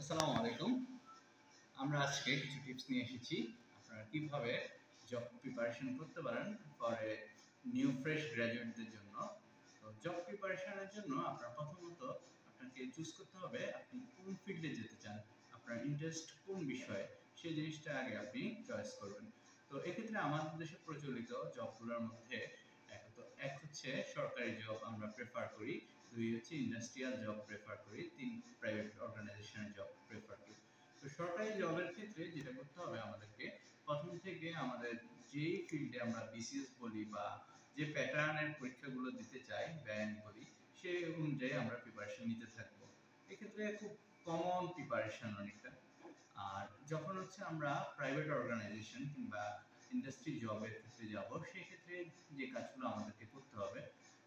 আসসালামু আলাইকুম। আমরা আজকে কিছু টিপস নিয়ে এসেছি আপনারা কিভাবে জব প্রিপারেশন করতে পারেন ফর এ নিউ ফ্রেশ গ্র্যাজুয়েটদের জন্য। তো জব প্রিপারেশনের জন্য আপনার প্রথমত আপনাকে চুজ করতে হবে আপনি কোন ফিল্ডে যেতে চান, আপনার ইন্টারেস্ট কোন বিষয়ে সেই জিনিসটা আগে আপনি চয়েস করবেন। তো এক্ষেত্রে আমাদের দেশে প্রচলিত জবগুলোর মধ্যে এক হচ্ছে সরকারি জব আমরা প্রেফার করি, দুই হচ্ছে ইন্ডাস্ট্রিয়াল জব প্রেফার করি, তিন প্রাইভেট অর্গানাইজেশনের জব প্রেফার করি। তো সরকারি জবের ক্ষেত্রে যেটা করতে হবে আমাদেরকে প্রথম থেকে আমাদের যেই ফিল্ডে আমরা বিসিএস বলি বা যে প্যাটার্নের পরীক্ষাগুলো দিতে চাই ব্যাংক বলি সেই অনুযায়ী আমরা প্রিপারেশন নিতে থাকবো। এক্ষেত্রে খুব কমন প্রিপারেশন অনেকটা। আর যখন হচ্ছে আমরা প্রাইভেট অর্গানাইজেশন কিংবা ইন্ডাস্ট্রি জবের ক্ষেত্রে যাব সেই ক্ষেত্রে যে কাজগুলো আমাদেরকে করতে হবে,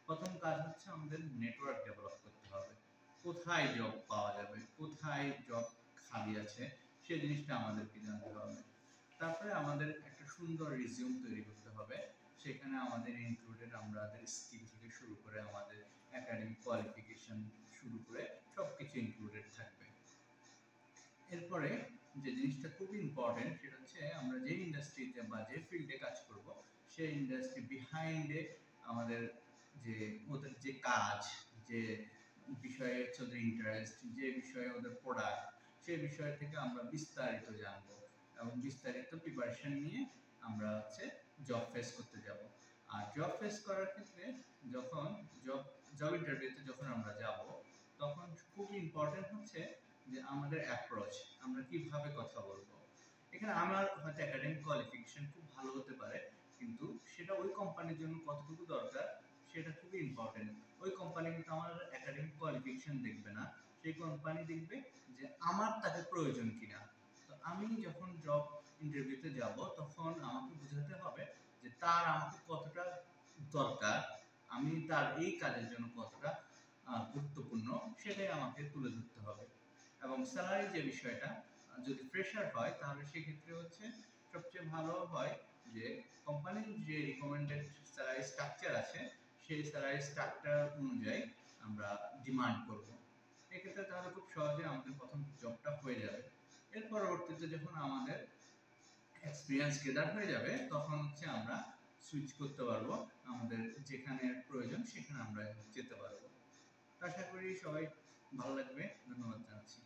প্রথম কাজ হচ্ছে আমাদের নেটওয়ার্ক ডেভেলপ করতে হবে। কোথায় জব পাওয়া যাবে, কোথায় জব খালি আছে সেই জিনিসটা আমাদেরকে জানতে হবে। তারপরে আমাদের একটা সুন্দর রিজিউম তৈরি করতে হবে। সেখানে আমাদের ইনক্লুডেড আমাদের স্কিল থেকে শুরু করে আমাদের একাডেমিক কোয়ালিফিকেশন শুরু করে সবকিছু ইনক্লুডেড থাকবে। এরপরে যে জিনিসটা খুব ইম্পর্টেন্ট সেটা হচ্ছে আমরা যে ইন্ডাস্ট্রিতে বা যে ফিল্ডে কাজ করব সেই ইন্ডাস্ট্রি বিহাইন্ডে আমাদের যে ওদের যে কাজ, যে বিষয়ে হচ্ছে ওদের ইন্টারেস্ট, যে বিষয়ে ওদের প্রোডাক্ট, সেই বিষয় থেকে আমরা বিস্তারিত জানবো এবং বিস্তারিত প্রিপারেশন নিয়ে আমরা হচ্ছে জব ফেস করতে যাব। আর জব ফেস করার ক্ষেত্রে যখন জব জব ইন্টারভিউতে যখন আমরা যাব তখন খুব ইম্পর্টেন্ট হচ্ছে যে আমাদের অ্যাপ্রোচ, আমরা কিভাবে কথা বলবো। এখানে আমার হয়তো একাডেমিক কোয়ালিফিকেশন খুব ভালো হতে পারে, কিন্তু সেটা ওই কোম্পানির জন্য কতটুকু দরকার সেটা খুবই ইম্পর্টেন্ট। ওই কোম্পানি কিন্তু আমার একাডেমিক কোয়ালিফিকেশন দেখবে না, সেই কোম্পানি দেখবে যে আমার তাকে প্রয়োজন কিনা। তো আমি যখন জব ইন্টারভিউতে যাব তখন আমাকে বোঝাতে হবে যে তার আমাকে কতটা দরকার, আমি তার এই কাজের জন্য কতটা গুরুত্বপূর্ণ সেটাই আমাকে তুলে ধরতে হবে। এবং স্যালারি যে বিষয়টা, যদি ফ্রেশার হয় তাহলে সেক্ষেত্রে হচ্ছে সবচেয়ে ভালো হয় যে কোম্পানির যে রিকমেন্ডেড স্যালারি স্ট্রাকচার আছে সেই স্যালারি স্ট্রাকচার অনুযায়ী আমরা ডিমান্ড করব। এক্ষেত্রে তাহলে খুব সহজে আমাদের প্রথম জবটা হয়ে যাবে। এর পরবর্তীতে যখন আমাদের এক্সপিরিয়েন্স গেদার হয়ে যাবে তখন হচ্ছে আমরা সুইচ করতে পারবো, আমাদের যেখানে প্রয়োজন সেখানে আমরা যেতে পারবো। আশা করি সবাই ভালো লাগবে। ধন্যবাদ জানাচ্ছি।